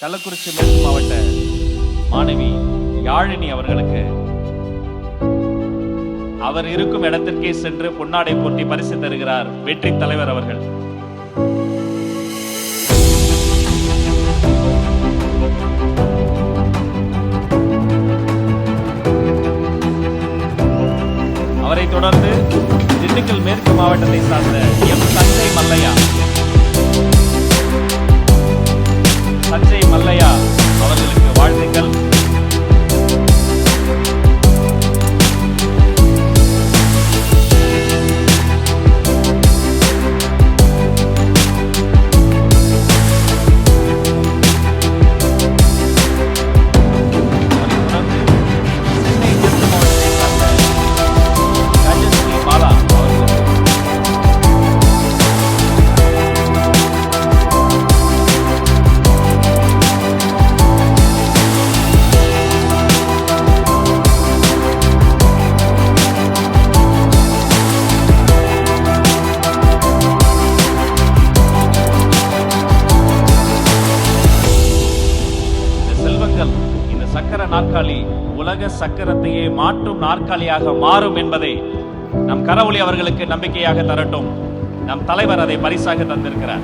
கள்ளக்குறிச்சி மேற்கு மாவட்ட மாணவி யாழினி அவர்களுக்கு அவர் இருக்கும் இடத்திற்கே சென்று பொன்னாடை போட்டி பரிசு தருகிறார் வெற்றி தலைவர் அவர்கள். அவரை தொடர்ந்து திண்டுக்கல் மேற்கு மாவட்டத்தை சார்ந்த சஞ்சய் மல்லையா அவர்களுக்கு வாழ்த்துக்கள். இந்த சக்கர நாற்காலி உலக சக்கரத்தையே மாற்றும் நாற்காலியாக மாறும் என்பதை நம் கரவொலி அவர்களுக்கு நம்பிக்கையாக தரட்டும். நம் தலைவர் அதை பரிசாக தந்திருக்கிறார்.